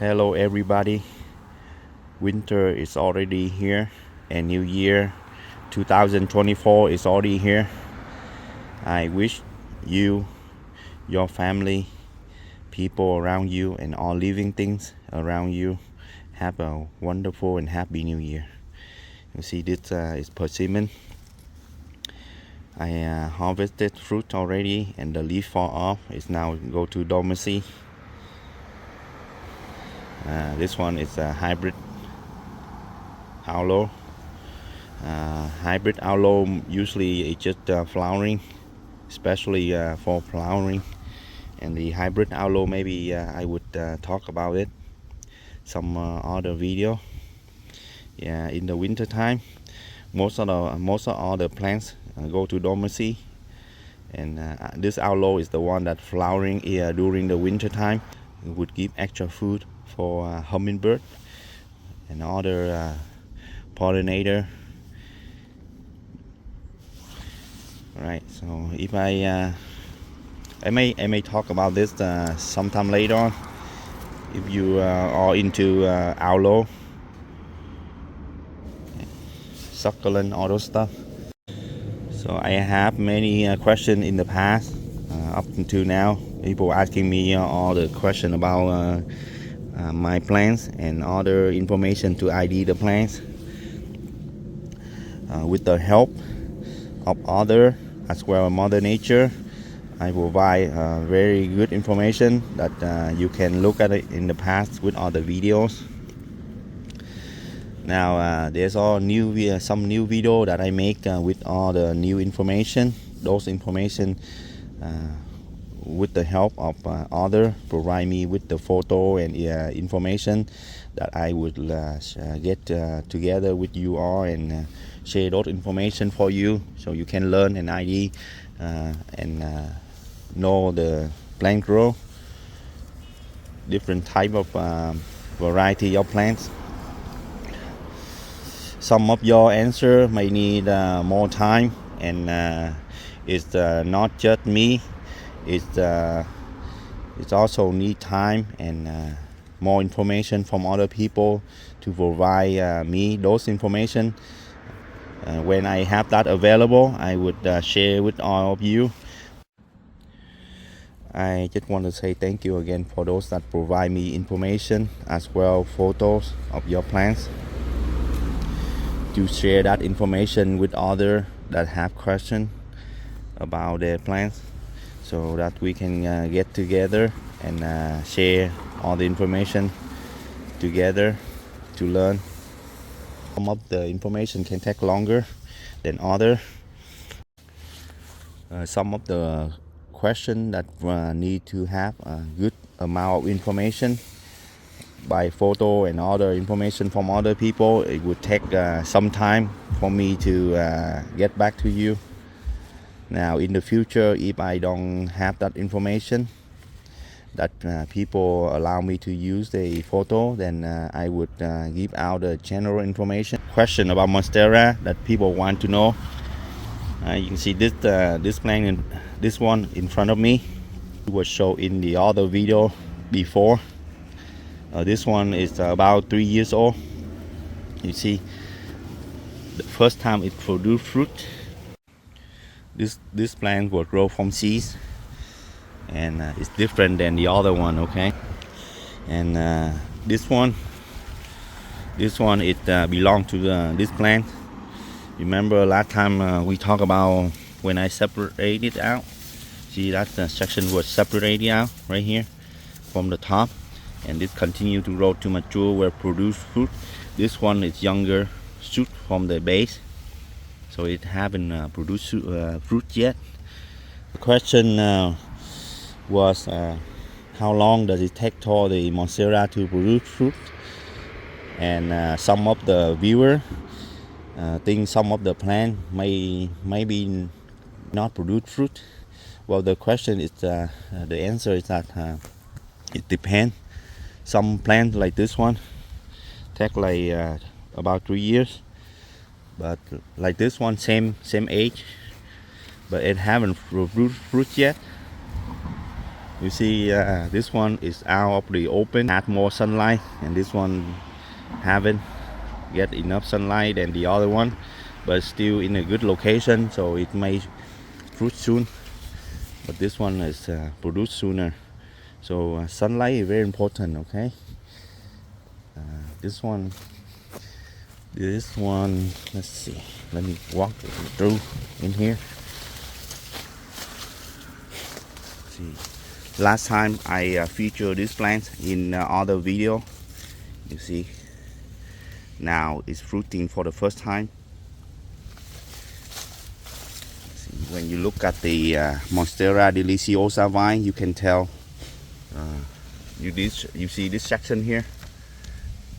Hello everybody. Winter is already here and New Year 2024 is already here. I wish you, your family, people around you and all living things around you have a wonderful and happy New Year. You see this is persimmon. I harvested fruit already and the leaf fall off. It's now go to dormancy. This one is a hybrid aloe. Hybrid aloe usually it's just flowering, especially for flowering. And the hybrid aloe, maybe I would talk about it some other video. Yeah, in the winter time, most of all the plants go to dormancy, and this aloe is the one that flowering during the winter time. It would give extra food for hummingbird and other pollinator. Right, so if I may talk about this sometime later on if you are into aloe, succulent, all those stuff. So I have many questions in the past up until now. People asking me all the question about my plants and other information to ID the plants. With the help of other as well as Mother Nature, I provide very good information that you can look at it in the past with other videos. Now there's all new some new video that I make with all the new information. Those information with the help of other provide me with the photo and information that I would get together with you all and share those information for you, so you can learn and ID and know the plant grow, different type of variety of plants. Some of your answer may need more time, and it's not just me. It's also need time and more information from other people to provide me those information. When I have that available, I would share with all of you. I just want to say thank you again for those that provide me information as well photos of your plants, to share that information with others that have questions about their plants, so that we can get together and share all the information together to learn. Some of the information can take longer than other. Some of the question that need to have a good amount of information by photo and other information from other people. It would take some time for me to get back to you. Now in the future, if I don't have that information that people allow me to use the photo, then I would give out the general information. Question about Monstera that people want to know. You can see this plant in this one in front of me. It was shown in the other video before. This one is about 3 years old. You see, the first time it produced fruit. This plant will grow from seeds, and it's different than the other one. Okay, and this one it belongs to this plant. Remember last time we talked about when I separate it out. See, that section was separated out right here from the top, and this continue to grow to mature where produce fruit. This one is younger shoot from the base, so it haven't produced fruit yet. The question was how long does it take for the Monstera to produce fruit? And some of the viewer think some of the plant maybe not produce fruit. Well, the question is the answer is that it depends. Some plants like this one take like about 3 years, but like this one same age, but it haven't produced fruit yet. You see, this one is out of the open, had more sunlight, and this one haven't get enough sunlight than the other one, but still in a good location, so it may fruit soon. But this one is produced sooner, so sunlight is very important. Okay, this one, let's see, let me walk through in here. See, last time I featured this plant in other video. You see, now it's fruiting for the first time. See, when you look at the Monstera Deliciosa vine, you can tell. You see this section here,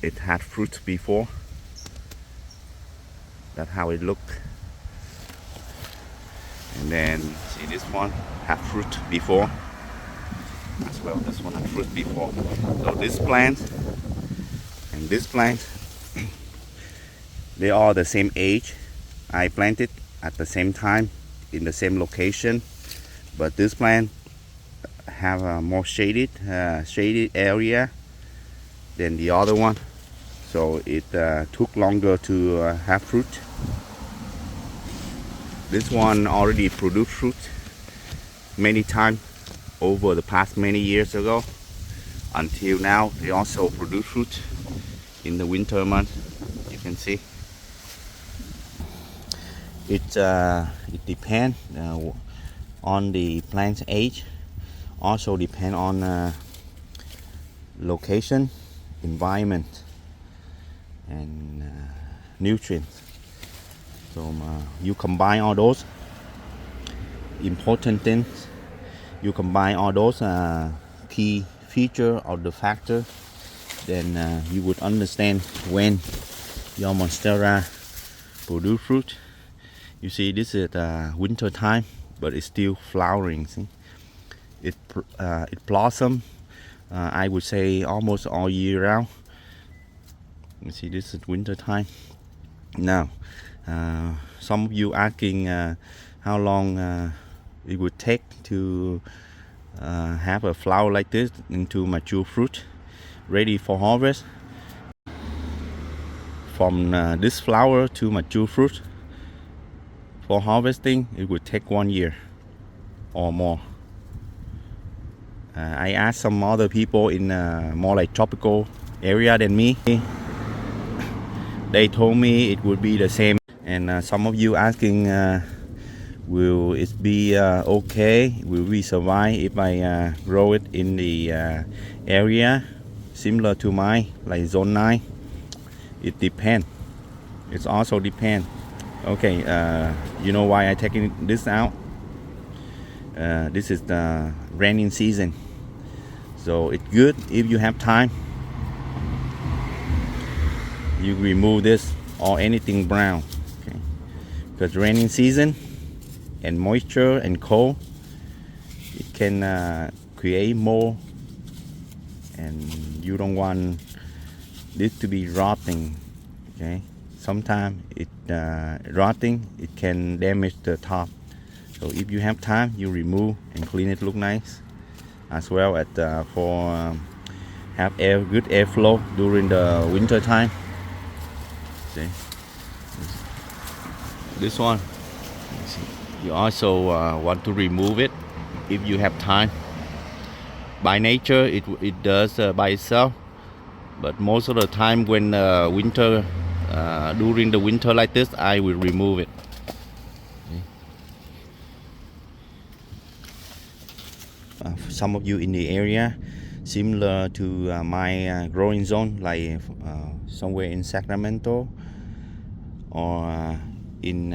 it had fruit before. That's how it looked. And then see, this one had fruit before as well. This one had fruit before. So this plant and this plant, they are the same age. I planted at the same time in the same location, but this plant have a more shaded area than the other one, so it took longer to have fruit. This one already produced fruit many times over the past many years ago. Until now, they also produce fruit in the winter months. You can see it depends on the plant's age. Also depend on location, environment, and nutrients. So you combine all those important things. You combine all those key feature of the factor, then you would understand when your Monstera produce fruit. You see, this is winter time, but it's still flowering. See, it blossom. I would say almost all year round. You see, this is winter time. Now, some of you asking how long it would take to have a flower like this into mature fruit, ready for harvest. From this flower to mature fruit, for harvesting, it would take 1 year or more. I asked some other people in more like tropical area than me. They told me it would be the same. And some of you asking, will it be okay? Will we survive if I grow it in the area similar to mine, like zone 9? It depends. It also depends. Okay, you know why I taking this out? This is the raining season, so it's good if you have time. You remove this or anything brown, okay? Because raining season and moisture and cold, it can create mold, and you don't want this to be rotting. Okay, sometimes it rotting, it can damage the top. So if you have time, you remove and clean it, look nice, as well as for have good airflow during the winter time. See, this one, you also want to remove it if you have time. By nature, it does by itself, but most of the time when winter, during the winter like this, I will remove it. Some of you in the area similar to my growing zone, like somewhere in Sacramento or in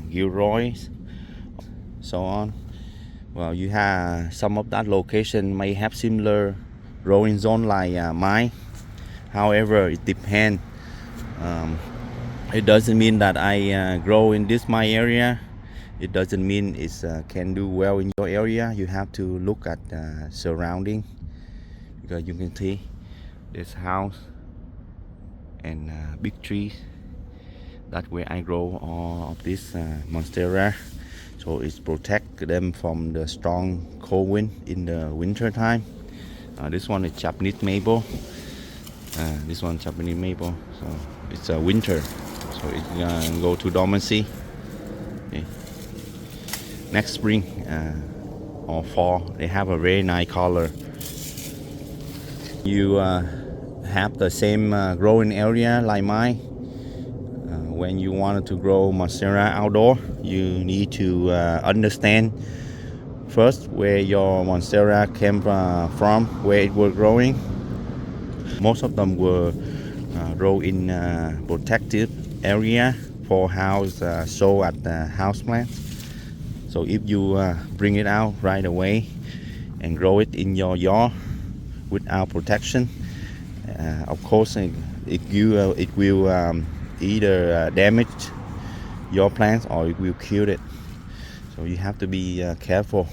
Gilroy, so on. Well, you have some of that location may have similar growing zone like mine. However, it depends. It doesn't mean that I grow in this my area. It doesn't mean it can do well in your area. You have to look at surrounding, because you can see this house and big trees. That's where I grow all of this monstera. So it protect them from the strong cold wind in the winter time. This one is Japanese maple. This one Japanese maple. So it's a winter. So it's gonna go to dormancy. Okay. Next spring or fall, they have a very nice color. You have the same growing area like mine. When you wanted to grow monstera outdoor, you need to understand first where your monstera came from, where it was growing. Most of them were grow in protected area for house sow at the house plants. So if you bring it out right away and grow it in your yard without protection, of course it will either damage your plants or it will kill it. So you have to be careful.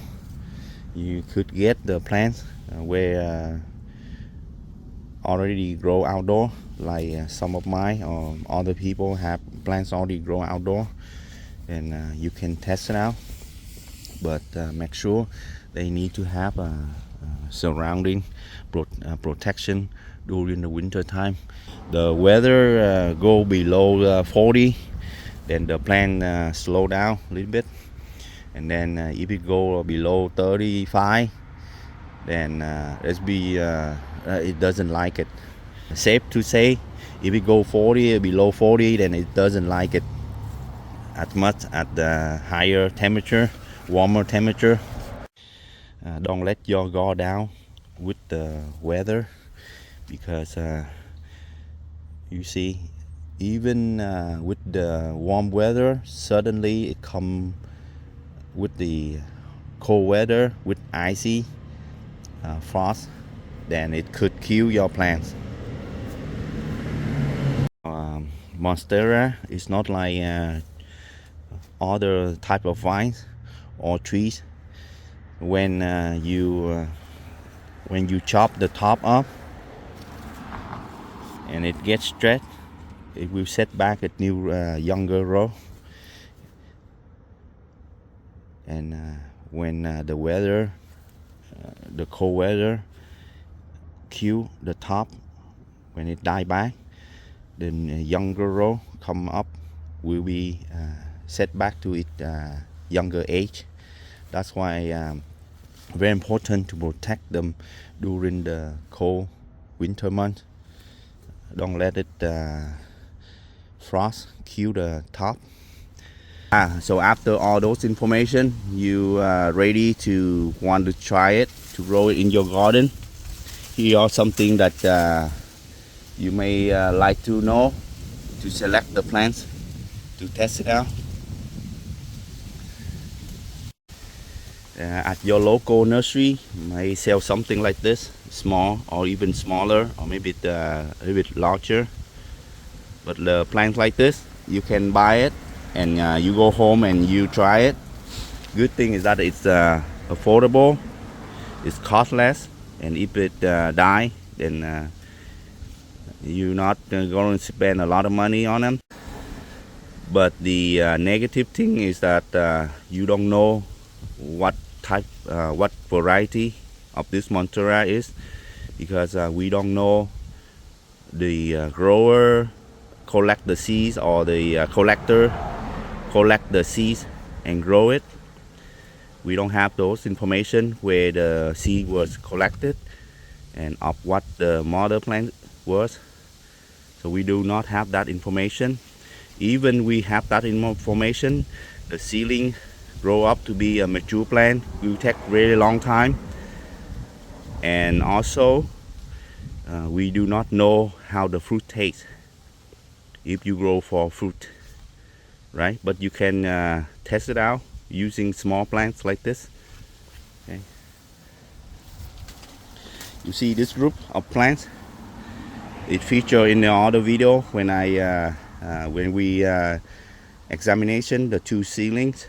You could get the plants where already grow outdoor, like some of mine or other people have plants already grow outdoor, and you can test it out. But make sure they need to have a surrounding protection during the winter time. The weather go below 40, then the plant slow down a little bit, and then if it go below 35, then it doesn't like it. Safe to say, if it go 40 below 40, then it doesn't like it as much at the higher temperature, warmer temperature. Don't let your guard down with the weather, because you see, even with the warm weather, suddenly it come with the cold weather with icy frost, then it could kill your plants. Monstera is not like other type of vines or trees. When you chop the top off and it gets stretched, it will set back a new younger row. And when the weather, the cold weather kill the top, when it die back, then younger row come up will be set back to its younger age. That's why very important to protect them during the cold winter month. Don't let it frost kill the top. So after all those information, you are ready to want to try it, to grow it in your garden. Here are something that you may like to know, to select the plants, to test it out. At your local nursery may sell something like this, small or even smaller, or maybe a little bit larger. But the plants like this, you can buy it and you go home and you try it. Good thing is that it's affordable, it's costless, and if it die, then you're not going to spend a lot of money on them. But the negative thing is that you don't know what type, what variety of this monstera is, because we don't know the grower collect the seeds or the collector collect the seeds and grow it. We don't have those information where the seed was collected and of what the mother plant was. So we do not have that information. Even we have that information, the seedling grow up to be a mature plant will take really long time. And also we do not know how the fruit tastes if you grow for fruit, right? But you can test it out using small plants like this. Okay. You see this group of plants, it featured in the other video when we examination the two seedlings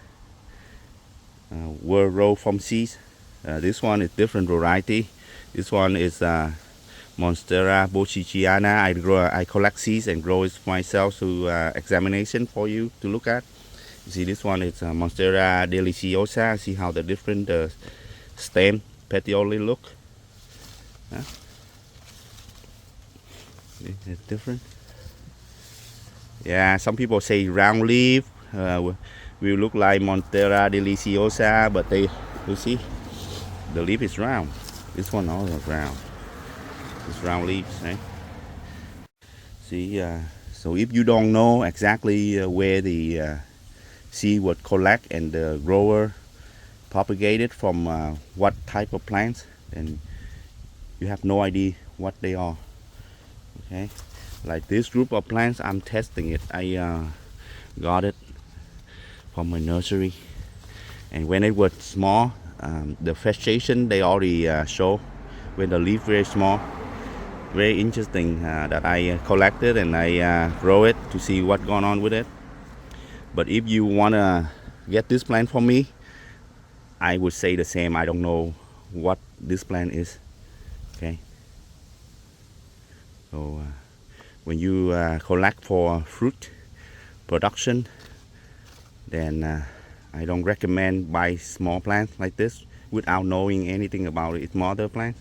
were grown from seeds. This one is different variety. This one is Monstera borsigiana. I collect seeds and grow it myself to examination for you to look at. You see this one is Monstera Deliciosa. See how the different stem petiole look. Huh? It's different. Yeah, some people say round leaf will look like Monstera Deliciosa, but you see the leaf is round. This one also round. It's round leaves, right? See, so if you don't know exactly where the seed was collect and the grower propagated from what type of plants, then you have no idea what they are. Okay, like this group of plants, I'm testing it. I got it from my nursery, and when it was small, the vegetation they already show when the leaf very small. Very interesting that I collected and I grow it to see what's going on with it. But if you want to get this plant from me, I would say the same. I don't know what this plant is. Okay. So when you collect for fruit production, then I don't recommend buy small plants like this without knowing anything about its mother plant.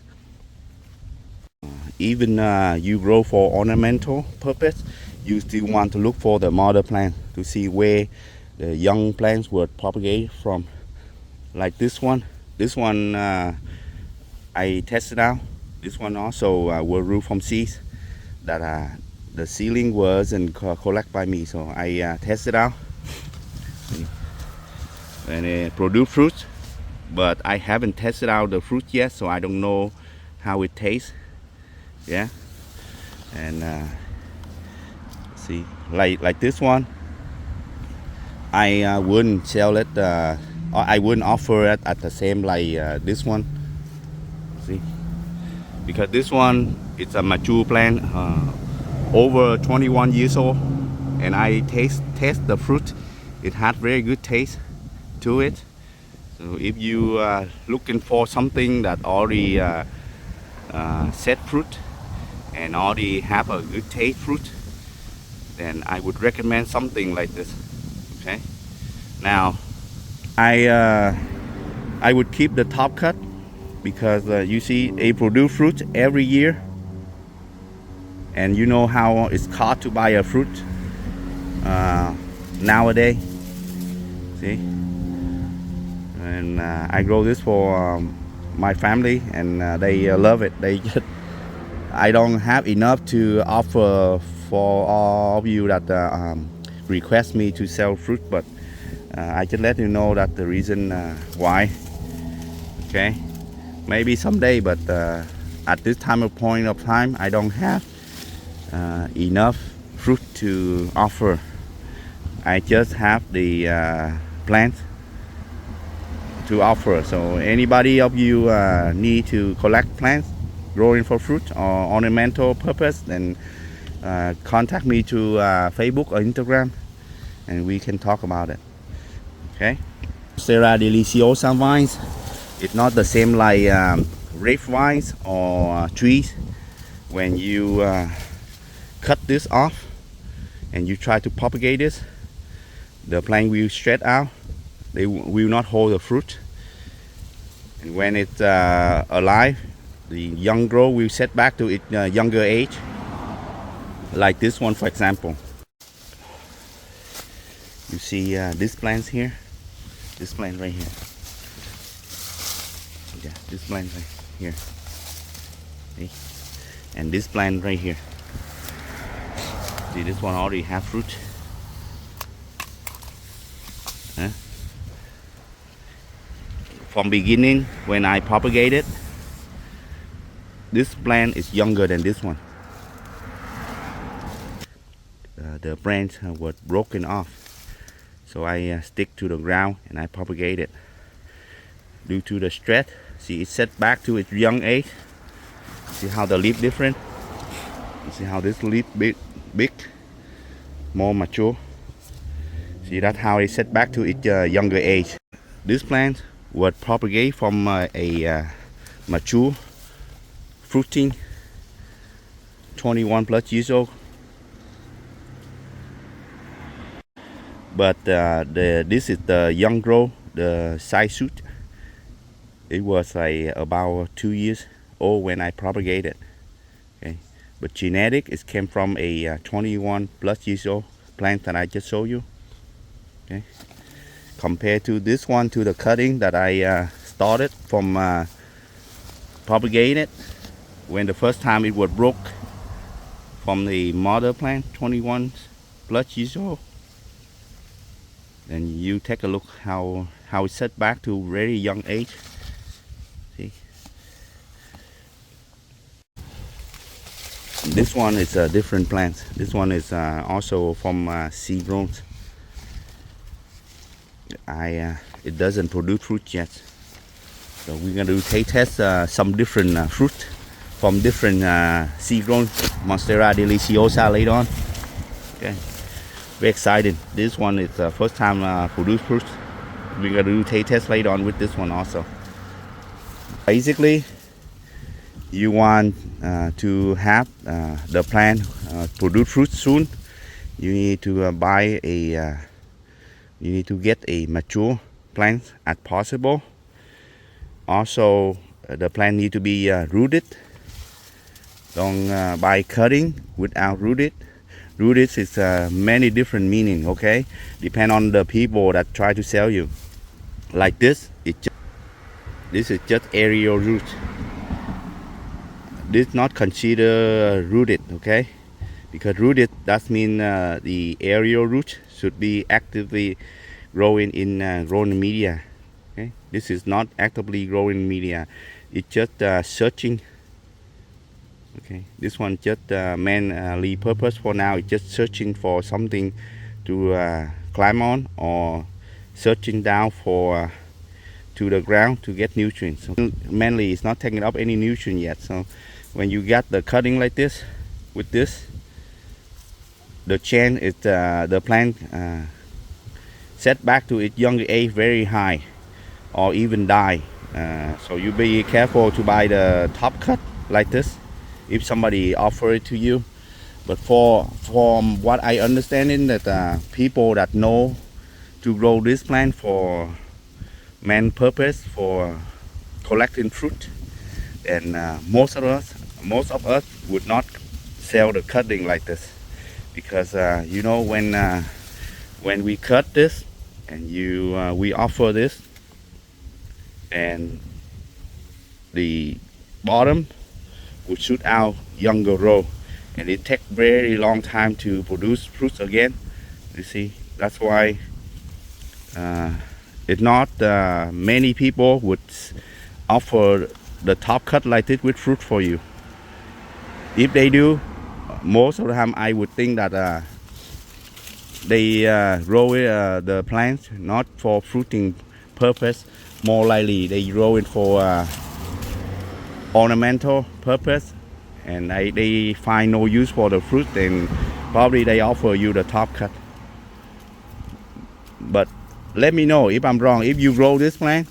Even you grow for ornamental purpose, you still want to look for the mother plant to see where the young plants were propagated from. Like this one I tested out. This one also were grew from seeds that the seedling wasn't collected by me, so I tested out and it produced fruit, but I haven't tested out the fruit yet, so I don't know how it tastes. Yeah, and see, like this one, I wouldn't sell it. I wouldn't offer it at the same like this one. See, because this one it's a mature plant, over 21 years old, and I taste the fruit. It had very good taste to it. So if you are looking for something that already set fruit and already have a good taste fruit, then I would recommend something like this. Okay, now I would keep the top cut because you see they produce fruit every year, and you know how it's hard to buy a fruit nowadays. See, and I grow this for my family, and they love it. They just I don't have enough to offer for all of you that request me to sell fruit, but I just let you know that the reason why. Okay, maybe someday, but at this point of time, I don't have enough fruit to offer. I just have the plant to offer. So anybody of you need to collect plants growing for fruit or ornamental purpose, then contact me to Facebook or Instagram, and we can talk about it. Okay, Monstera Deliciosa vines, it's not the same like grape vines or trees. When you cut this off and you try to propagate this, the plant will stretch out. They will not hold the fruit, and when it's alive, the young growth will set back to its younger age, like this one for example. You see this plant here, this plant right here. Yeah, this plant right here. See? And this plant right here. See, this one already have fruit. Huh? From beginning, when I propagated, this plant is younger than this one. The branch was broken off, so I stick to the ground and I propagate it. Due to the stress, see, it's set back to its young age. See how the leaf different? You see how this leaf big, more mature. See, that's how it set back to its younger age. This plant was propagated from a mature fruiting 21 plus years old. But this is the young grow, the size shoot. It was like about 2 years old when I propagated. Okay, but genetic it came from a 21 plus years old plant that I just showed you. Okay, compared to this one, to the cutting that I started from propagated when the first time it was broke from the mother plant, 21 plus years old. And you take a look how it's set back to very young age. See, this one is a different plant. This one is also from seed grown. It doesn't produce fruit yet, so we're gonna do taste test some different fruit from different seed grown Monstera Deliciosa later on. Okay, very excited. This one is first time produce fruit. We're gonna do taste test later on with this one also. Basically, you want to have the plant produce fruit soon. You need to buy a you need to get a mature plant as possible. Also, the plant need to be rooted. Don't buy cutting without rooted. Rooted is many different meaning. Okay, depend on the people that try to sell you. Like this, this is just aerial root. This not considered rooted. Okay, because rooted that mean the aerial root should be actively growing in growing media. Okay, this is not actively growing media. It's just searching. Okay, this one just mainly purpose for now. It's just searching for something to climb on, or searching down for to the ground to get nutrients. So mainly it's not taking up any nutrient yet. So when you get the cutting like this, with this, the chance is the plant set back to its younger age very high, or even die. So you be careful to buy the top cut like this if somebody offer it to you. But from what I understand in that people that know to grow this plant for main purpose, for collecting fruit, and most of us would not sell the cutting like this, because you know, when we cut this and we offer this, and the bottom will shoot out younger row, and it takes very long time to produce fruits again. You see, that's why it's not many people would offer the top cut like this with fruit for you. If they do, most of the time I would think that they grow the plants not for fruiting purpose. More likely they grow it for ornamental purpose, and they find no use for the fruit, then probably they offer you the top cut. But let me know if I'm wrong. If you grow this plant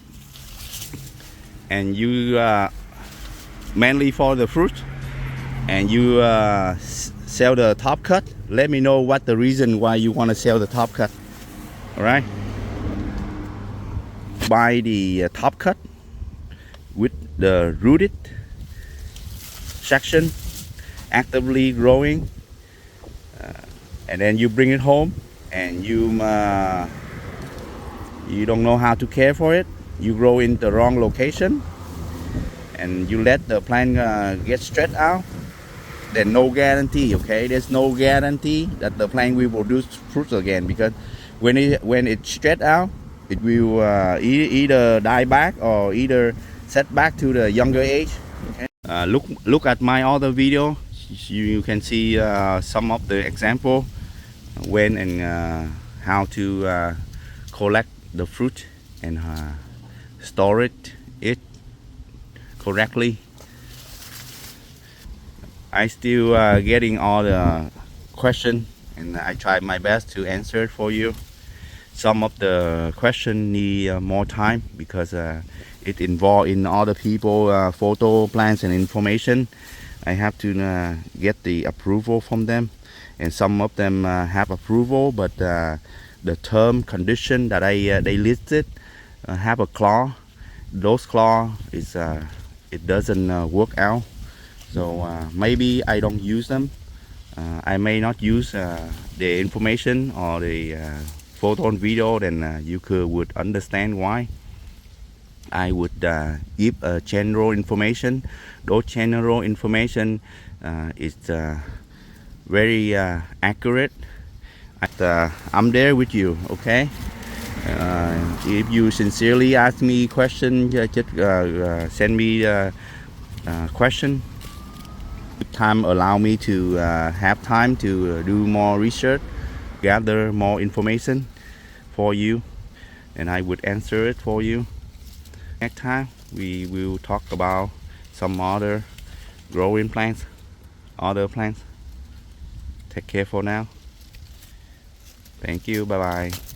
and you mainly for the fruit, and you sell the top cut, let me know what the reason why you want to sell the top cut. All right, buy the top cut with the rooted section actively growing, and then you bring it home, and you don't know how to care for it. You grow in the wrong location, and you let the plant get stressed out. Then no guarantee. Okay, there's no guarantee that the plant will produce fruits again, because when it's stressed out, it will either die back or either set back to the younger age. Okay? Look at my other video. You can see some of the example when and how to collect the fruit and store it correctly. I still getting all the question, and I try my best to answer it for you. Some of the question need more time, because it involved in other people photo plans and information, I have to get the approval from them, and some of them have approval, but the term condition that they listed have a clause. Those clause is it doesn't work out, so maybe I don't use them. I may not use the information or the photo and video, then you would understand why. I would give general information. Those general information is very accurate. I'm there with you, okay? If you sincerely ask me question, just send me question. Time allow me to have time to do more research, gather more information for you, and I would answer it for you. Next time we will talk about some other growing plants, other plants. Take care for now. Thank you. Bye bye.